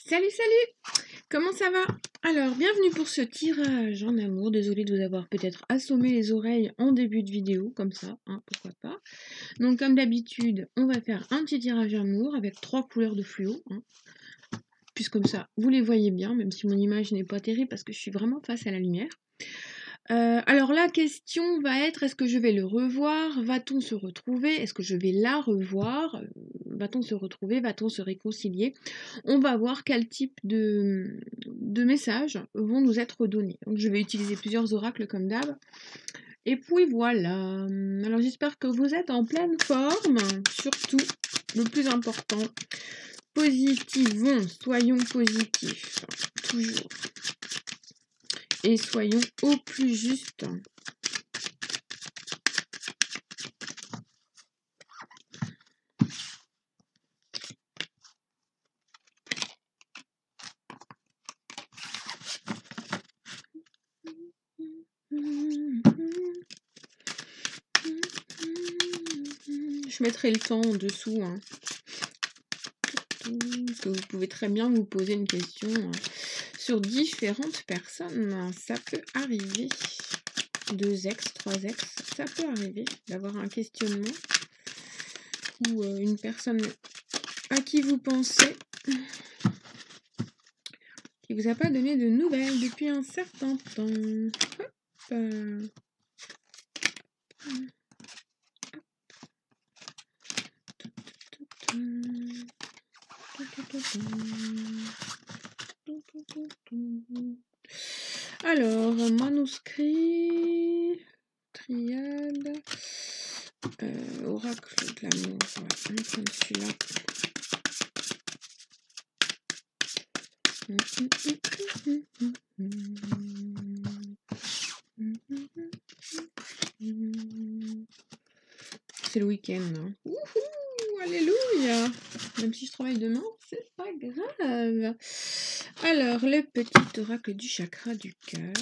Salut, salut! Comment ça va? Alors, bienvenue pour ce tirage en amour. Désolée de vous avoir peut-être assommé les oreilles en début de vidéo, comme ça, hein, pourquoi pas. Donc, comme d'habitude, on va faire un petit tirage amour avec 3 couleurs de fluo. Hein. Puis comme ça, vous les voyez bien, même si mon image n'est pas terrible parce que je suis vraiment face à la lumière. Alors la question va être, est-ce que je vais le revoir? Va-t-on se retrouver? Est-ce que je vais la revoir? Va-t-on se retrouver? Va-t-on se réconcilier? On va voir quel type de messages vont nous être donnés. Donc je vais utiliser plusieurs oracles comme d'hab. Et puis voilà. Alors j'espère que vous êtes en pleine forme. Surtout, le plus important, positivons, soyons positifs. Toujours. Et soyons au plus juste. Je mettrai le temps en dessous. Hein. Parce que vous pouvez très bien vous poser une question sur différentes personnes. Ça peut arriver. 2 ex, 3 ex, ça peut arriver d'avoir un questionnement ou une personne à qui vous pensez qui vous a pas donné de nouvelles depuis un certain temps. Hop. Alors, manuscrit, triade, oracle de l'amour, on va prendre celui-là. C'est le week-end. Hein. Wouhou, alléluia. Même si je travaille demain, c'est pas grave. Alors, le petit oracle du chakra du cœur.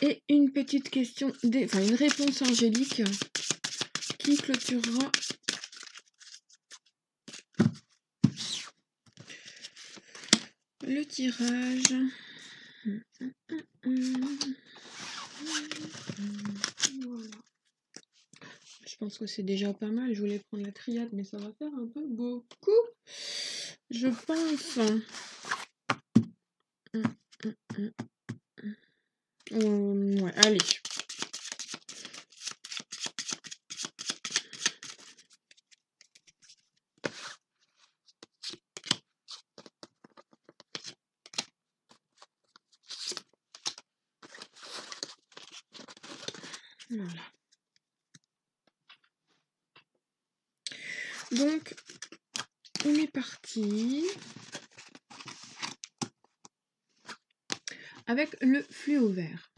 Et une petite question, enfin une réponse angélique qui clôturera le tirage. Voilà. Je pense que c'est déjà pas mal. Je voulais prendre la triade, mais ça va faire un peu beaucoup. Je pense. Ouais, allez. Voilà. Donc, on est parti avec le fluo vert.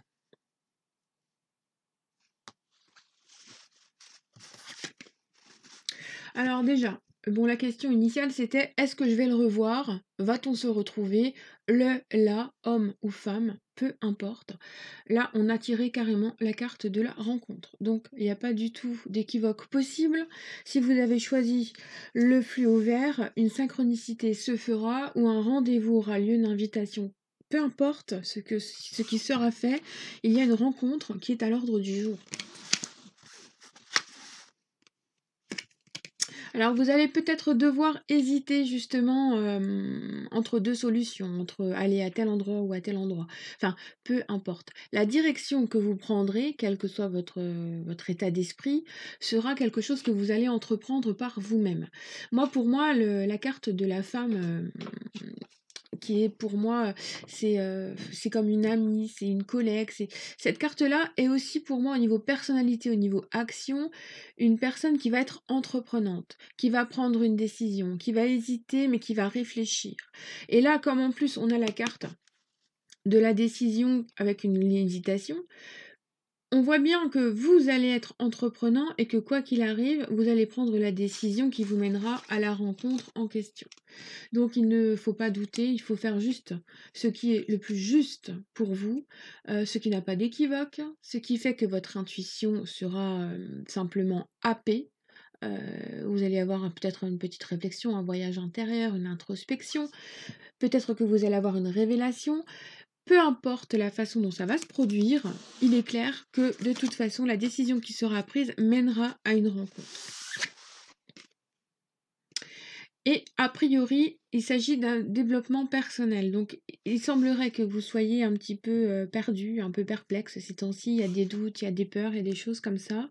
Alors déjà, bon, la question initiale c'était est-ce que je vais le revoir? Va-t-on se retrouver? La, homme ou femme, peu importe. Là, on a tiré carrément la carte de la rencontre. Donc, il n'y a pas du tout d'équivoque possible. Si vous avez choisi le fluo vert, une synchronicité se fera ou un rendez-vous aura lieu, une invitation. Peu importe ce qui sera fait, il y a une rencontre qui est à l'ordre du jour. Alors vous allez peut-être devoir hésiter justement entre 2 solutions, entre aller à tel endroit ou à tel endroit. Enfin, peu importe. La direction que vous prendrez, quel que soit votre état d'esprit, sera quelque chose que vous allez entreprendre par vous-même. Pour moi, la carte de la femme qui est pour moi, c'est comme une amie, c'est une collègue. Cette carte-là est aussi pour moi au niveau personnalité, au niveau action, une personne qui va être entreprenante, qui va prendre une décision, qui va hésiter mais qui va réfléchir. Et là, comme en plus on a la carte de la décision avec une hésitation, on voit bien que vous allez être entreprenant et que quoi qu'il arrive, vous allez prendre la décision qui vous mènera à la rencontre en question. Donc il ne faut pas douter, il faut faire juste ce qui est le plus juste pour vous, ce qui n'a pas d'équivoque, ce qui fait que votre intuition sera, simplement happée. Vous allez avoir peut-être une petite réflexion, un voyage intérieur, une introspection, peut-être que vous allez avoir une révélation. Peu importe la façon dont ça va se produire, il est clair que de toute façon, la décision qui sera prise mènera à une rencontre. Et a priori, il s'agit d'un développement personnel. Donc, il semblerait que vous soyez un petit peu perdu, un peu perplexe ces temps-ci. Il y a des doutes, il y a des peurs, il y a des choses comme ça.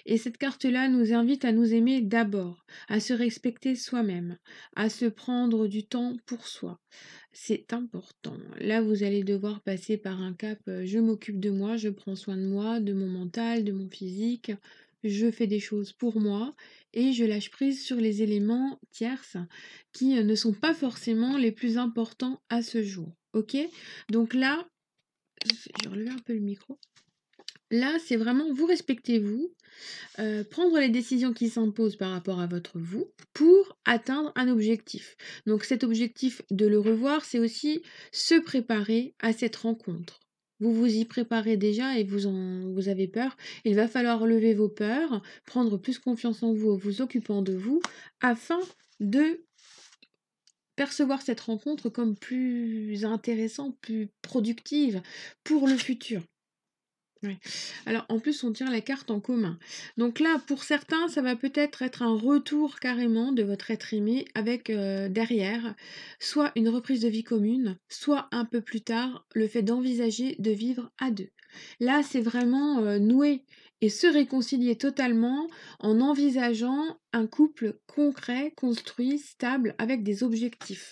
Et cette carte-là nous invite à nous aimer d'abord, à se respecter soi-même, à se prendre du temps pour soi. C'est important. Là, vous allez devoir passer par un cap, je m'occupe de moi, je prends soin de moi, de mon mental, de mon physique, je fais des choses pour moi et je lâche prise sur les éléments tierces qui ne sont pas forcément les plus importants à ce jour. Ok? Donc là, je vais relever un peu le micro. Là, c'est vraiment vous respectez vous, prendre les décisions qui s'imposent par rapport à votre vous pour atteindre un objectif. Donc cet objectif de le revoir, c'est aussi se préparer à cette rencontre. Vous vous y préparez déjà et vous avez peur. Il va falloir lever vos peurs, prendre plus confiance en vous en vous occupant de vous, afin de percevoir cette rencontre comme plus intéressante, plus productive pour le futur. Ouais. Alors en plus on tient la carte en commun. Donc là pour certains ça va peut-être être un retour carrément de votre être aimé avec derrière soit une reprise de vie commune, soit un peu plus tard le fait d'envisager de vivre à deux. Là c'est vraiment nouer et se réconcilier totalement en envisageant un couple concret, construit, stable avec des objectifs.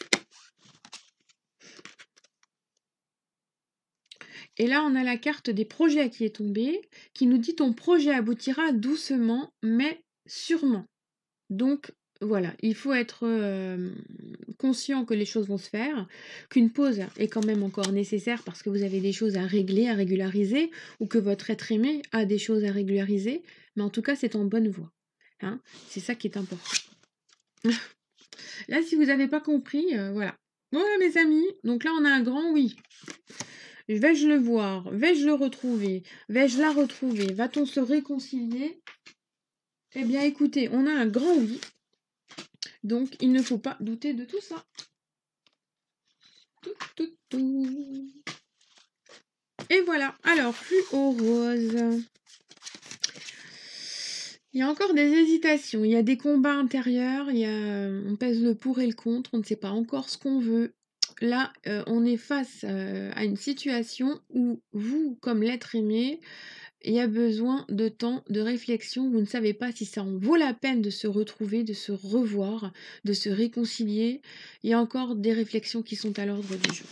Et là, on a la carte des projets qui est tombée, qui nous dit ton projet aboutira doucement, mais sûrement. Donc voilà, il faut être conscient que les choses vont se faire, qu'une pause est quand même encore nécessaire parce que vous avez des choses à régler, à régulariser, ou que votre être aimé a des choses à régulariser, mais en tout cas, c'est en bonne voie. Hein, c'est ça qui est important. Là, si vous n'avez pas compris, voilà. Voilà, mes amis, donc là, on a un grand oui. Vais-je le voir? Vais-je le retrouver? Vais-je la retrouver? Va-t-on se réconcilier? Eh bien, écoutez, on a un grand oui. Donc, il ne faut pas douter de tout ça. Tout. Et voilà. Alors, fluo rose. Il y a encore des hésitations. Il y a des combats intérieurs. On pèse le pour et le contre. On ne sait pas encore ce qu'on veut. Là, on est face à une situation où vous, comme l'être aimé, il y a besoin de temps, de réflexion. Vous ne savez pas si ça en vaut la peine de se retrouver, de se revoir, de se réconcilier. Il y a encore des réflexions qui sont à l'ordre du jour.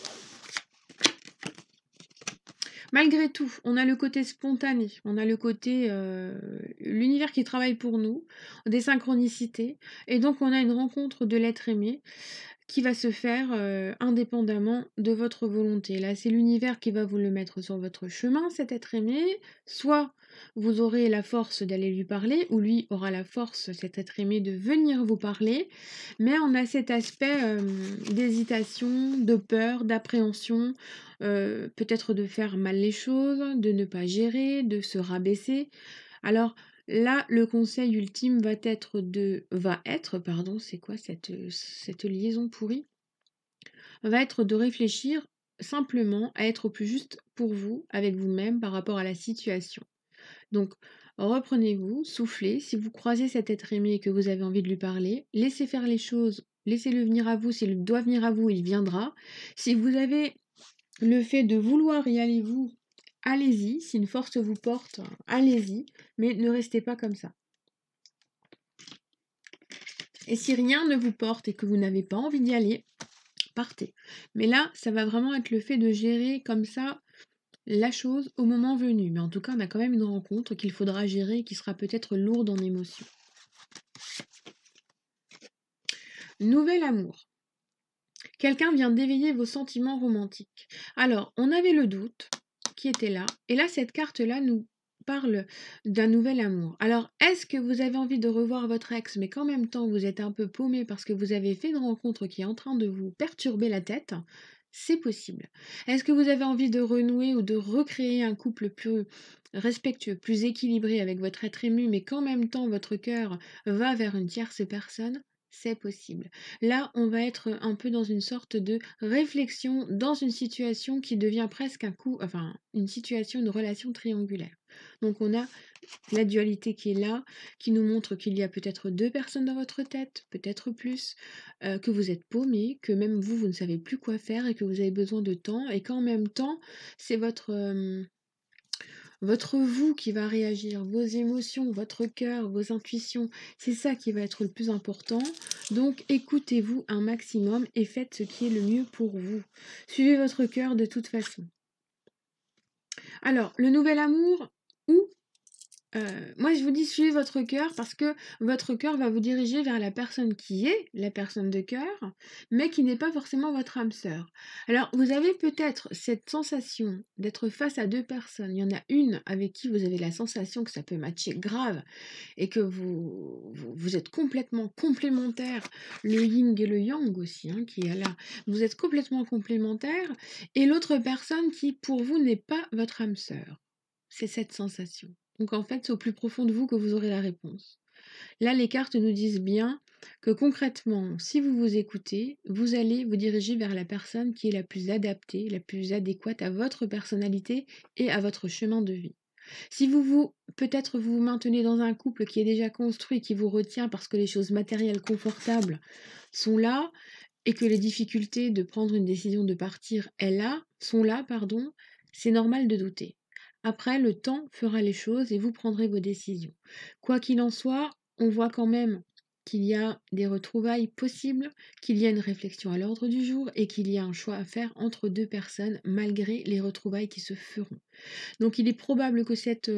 Malgré tout, on a le côté spontané, on a le côté l'univers qui travaille pour nous, des synchronicités, et donc on a une rencontre de l'être aimé qui va se faire indépendamment de votre volonté. Là, c'est l'univers qui va vous le mettre sur votre chemin, cet être aimé. Soit vous aurez la force d'aller lui parler, ou lui aura la force, cet être aimé, de venir vous parler. Mais on a cet aspect d'hésitation, de peur, d'appréhension, peut-être de faire mal les choses, de ne pas gérer, de se rabaisser. Alors, là, le conseil ultime c'est quoi cette liaison pourrie? Va être de réfléchir simplement à être au plus juste pour vous, avec vous-même, par rapport à la situation. Donc, reprenez-vous, soufflez. Si vous croisez cet être aimé et que vous avez envie de lui parler, laissez faire les choses, laissez-le venir à vous. S'il doit venir à vous, il viendra. Si vous avez le fait de vouloir y aller vous, allez-y. Si une force vous porte, allez-y. Mais ne restez pas comme ça. Et si rien ne vous porte et que vous n'avez pas envie d'y aller, partez. Mais là, ça va vraiment être le fait de gérer comme ça la chose au moment venu. Mais en tout cas, on a quand même une rencontre qu'il faudra gérer et qui sera peut-être lourde en émotions. Nouvel amour. Quelqu'un vient d'éveiller vos sentiments romantiques. Alors, on avait le doute qui était là. Et là, cette carte-là nous parle d'un nouvel amour. Alors, est-ce que vous avez envie de revoir votre ex, mais qu'en même temps vous êtes un peu paumé parce que vous avez fait une rencontre qui est en train de vous perturber la tête? C'est possible. Est-ce que vous avez envie de renouer ou de recréer un couple plus respectueux, plus équilibré avec votre être aimé, mais qu'en même temps votre cœur va vers une tierce personne? C'est possible. Là, on va être un peu dans une sorte de réflexion dans une situation qui devient presque enfin, une situation, une relation triangulaire. Donc on a la dualité qui est là, qui nous montre qu'il y a peut-être 2 personnes dans votre tête, peut-être plus, que vous êtes paumé, que même vous, vous ne savez plus quoi faire et que vous avez besoin de temps et qu'en même temps, c'est votre vous qui va réagir, vos émotions, votre cœur, vos intuitions, c'est ça qui va être le plus important. Donc écoutez-vous un maximum et faites ce qui est le mieux pour vous. Suivez votre cœur de toute façon. Alors, le nouvel amour ou moi, je vous dis suivez votre cœur parce que votre cœur va vous diriger vers la personne qui est la personne de cœur, mais qui n'est pas forcément votre âme sœur. Alors, vous avez peut-être cette sensation d'être face à 2 personnes. Il y en a une avec qui vous avez la sensation que ça peut matcher grave et que vous êtes complètement complémentaires, le yin et le yang aussi, hein, qui est là. Vous êtes complètement complémentaires et l'autre personne qui, pour vous, n'est pas votre âme sœur. C'est cette sensation. Donc en fait, c'est au plus profond de vous que vous aurez la réponse. Là, les cartes nous disent bien que concrètement, si vous vous écoutez, vous allez vous diriger vers la personne qui est la plus adaptée, la plus adéquate à votre personnalité et à votre chemin de vie. Si peut-être vous vous maintenez dans un couple qui est déjà construit, qui vous retient parce que les choses matérielles confortables sont là et que les difficultés de prendre une décision de partir sont là, c'est normal de douter. Après, le temps fera les choses et vous prendrez vos décisions. Quoi qu'il en soit, on voit quand même qu'il y a des retrouvailles possibles, qu'il y a une réflexion à l'ordre du jour et qu'il y a un choix à faire entre 2 personnes malgré les retrouvailles qui se feront. Donc il est probable que cette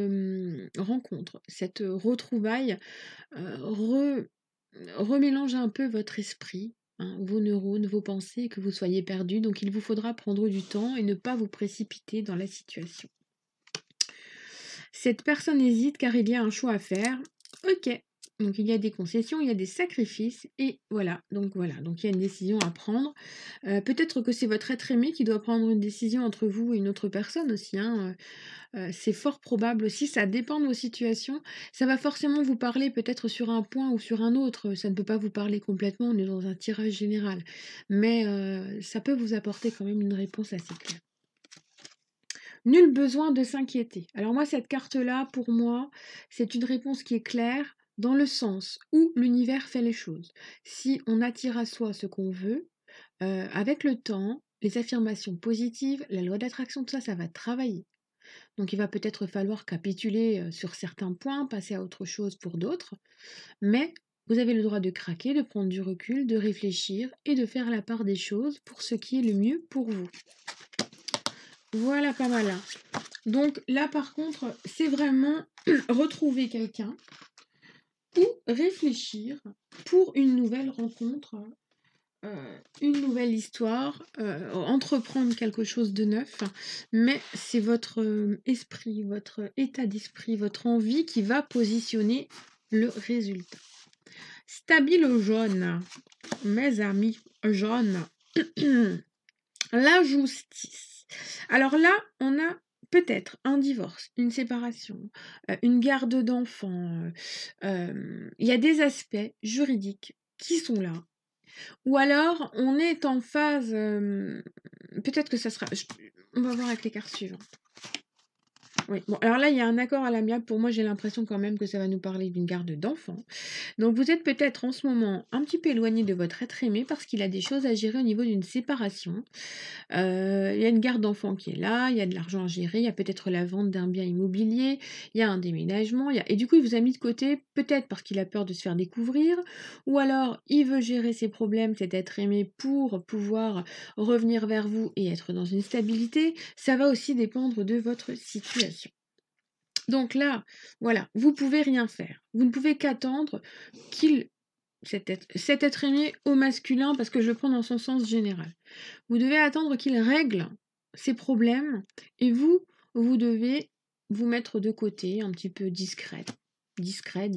rencontre, cette retrouvaille remélange un peu votre esprit, hein, vos neurones, vos pensées, et que vous soyez perdu. Donc il vous faudra prendre du temps et ne pas vous précipiter dans la situation. Cette personne hésite car il y a un choix à faire. Ok, donc il y a des concessions, il y a des sacrifices et voilà, donc il y a une décision à prendre. Peut-être que c'est votre être aimé qui doit prendre une décision entre vous et une autre personne aussi, hein. C'est fort probable aussi, ça dépend de vos situations. Ça va forcément vous parler peut-être sur un point ou sur un autre, ça ne peut pas vous parler complètement, on est dans un tirage général. Mais ça peut vous apporter quand même une réponse assez claire. Nul besoin de s'inquiéter. Alors moi, cette carte-là, pour moi, c'est une réponse qui est claire dans le sens où l'univers fait les choses. Si on attire à soi ce qu'on veut, avec le temps, les affirmations positives, la loi d'attraction, tout ça, ça va travailler. Donc il va peut-être falloir capituler sur certains points, passer à autre chose pour d'autres, mais vous avez le droit de craquer, de prendre du recul, de réfléchir et de faire la part des choses pour ce qui est le mieux pour vous. Voilà pas mal. Donc là par contre, c'est vraiment retrouver quelqu'un ou réfléchir pour une nouvelle rencontre, une nouvelle histoire, entreprendre quelque chose de neuf, mais c'est votre esprit, votre état d'esprit, votre envie qui va positionner le résultat. Stabile jaune, mes amis jaunes, la justice. Alors là, on a peut-être un divorce, une séparation, une garde d'enfants, il y a des aspects juridiques qui sont là. Ou alors, on est en phase, peut-être que ça sera... On va voir avec les cartes suivantes. Oui, bon, alors là, il y a un accord à l'amiable. Pour moi, j'ai l'impression quand même que ça va nous parler d'une garde d'enfants. Donc, vous êtes peut-être en ce moment un petit peu éloigné de votre être aimé parce qu'il a des choses à gérer au niveau d'une séparation. Il y a une garde d'enfants qui est là, il y a de l'argent à gérer, il y a peut-être la vente d'un bien immobilier, il y a un déménagement, et du coup, il vous a mis de côté, peut-être parce qu'il a peur de se faire découvrir, ou alors il veut gérer ses problèmes, cet être aimé, pour pouvoir revenir vers vous et être dans une stabilité. Ça va aussi dépendre de votre situation. Donc là, voilà, vous pouvez rien faire. Vous ne pouvez qu'attendre cet être aimé au masculin, parce que je le prends dans son sens général. Vous devez attendre qu'il règle ses problèmes et vous devez vous mettre de côté, un petit peu discrète. Discrète,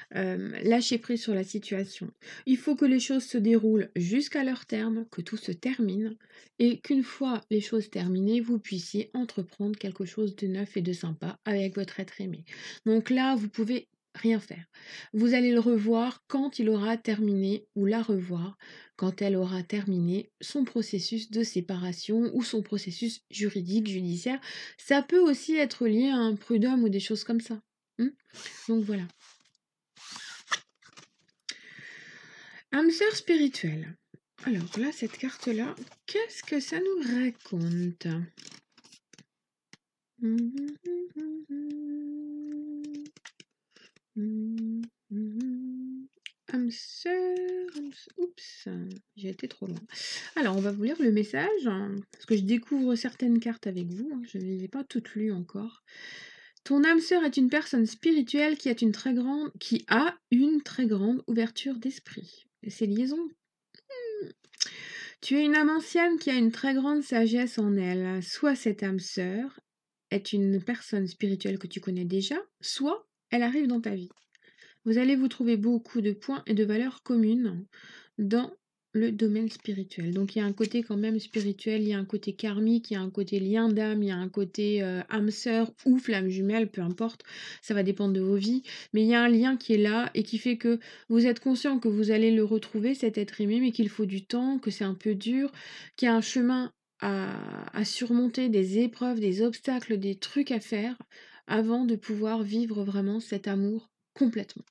lâcher prise sur la situation. Il faut que les choses se déroulent jusqu'à leur terme, que tout se termine, et qu'une fois les choses terminées, vous puissiez entreprendre quelque chose de neuf et de sympa avec votre être aimé. Donc là, vous pouvez rien faire. Vous allez le revoir quand il aura terminé, ou la revoir quand elle aura terminé son processus de séparation ou son processus juridique, judiciaire. Ça peut aussi être lié à un prud'homme ou des choses comme ça. Donc voilà. Âme sœur spirituelle. Alors là, cette carte-là, qu'est-ce que ça nous raconte? Âme sœur, oups, j'ai été trop loin. Alors, on va vous lire le message, parce que je découvre certaines cartes avec vous, je ne les ai pas toutes lues encore. Ton âme sœur est une personne spirituelle qui a une très grande ouverture d'esprit. Et ces liaisons. Tu es une âme ancienne qui a une très grande sagesse en elle. Soit cette âme sœur est une personne spirituelle que tu connais déjà, soit elle arrive dans ta vie. Vous allez vous trouver beaucoup de points et de valeurs communes dans le domaine spirituel. Donc il y a un côté quand même spirituel, il y a un côté karmique, il y a un côté lien d'âme, il y a un côté âme sœur ou flamme jumelle, peu importe, ça va dépendre de vos vies, mais il y a un lien qui est là et qui fait que vous êtes conscient que vous allez le retrouver, cet être aimé, mais qu'il faut du temps, que c'est un peu dur, qu'il y a un chemin à surmonter, des épreuves, des obstacles, des trucs à faire avant de pouvoir vivre vraiment cet amour complètement.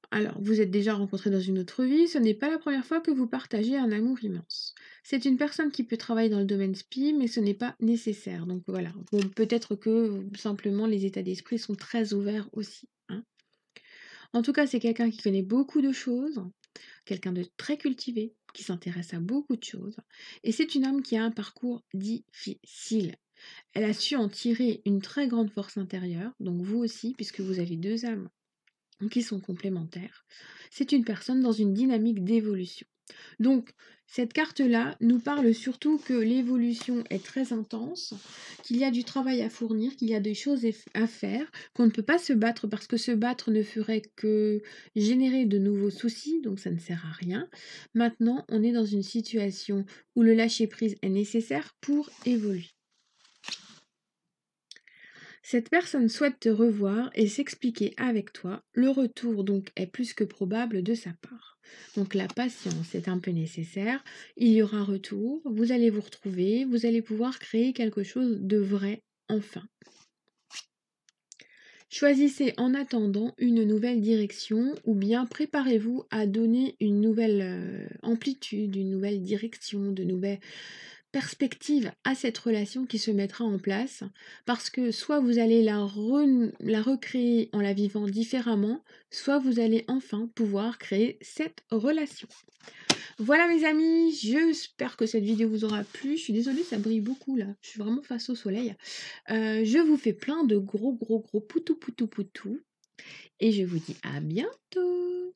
Alors, vous êtes déjà rencontrés dans une autre vie, ce n'est pas la première fois que vous partagez un amour immense. C'est une personne qui peut travailler dans le domaine spi, mais ce n'est pas nécessaire. Donc voilà, bon, peut-être que simplement les états d'esprit sont très ouverts aussi. En tout cas, c'est quelqu'un qui connaît beaucoup de choses, quelqu'un de très cultivé, qui s'intéresse à beaucoup de choses. Et c'est une âme qui a un parcours difficile. Elle a su en tirer une très grande force intérieure, donc vous aussi, puisque vous avez deux âmes qui sont complémentaires. C'est une personne dans une dynamique d'évolution. Donc, cette carte-là nous parle surtout que l'évolution est très intense, qu'il y a du travail à fournir, qu'il y a des choses à faire, qu'on ne peut pas se battre parce que se battre ne ferait que générer de nouveaux soucis, donc ça ne sert à rien. Maintenant, on est dans une situation où le lâcher-prise est nécessaire pour évoluer. Cette personne souhaite te revoir et s'expliquer avec toi. Le retour donc est plus que probable de sa part. Donc la patience est un peu nécessaire. Il y aura un retour, vous allez vous retrouver, vous allez pouvoir créer quelque chose de vrai enfin. Choisissez en attendant une nouvelle direction ou bien préparez-vous à donner une nouvelle amplitude, une nouvelle direction, de nouvelles perspectives à cette relation qui se mettra en place parce que soit vous allez la recréer en la vivant différemment, soit vous allez enfin pouvoir créer cette relation. Voilà mes amis, j'espère que cette vidéo vous aura plu. Je suis désolée, ça brille beaucoup là, je suis vraiment face au soleil. Je vous fais plein de gros poutou et je vous dis à bientôt.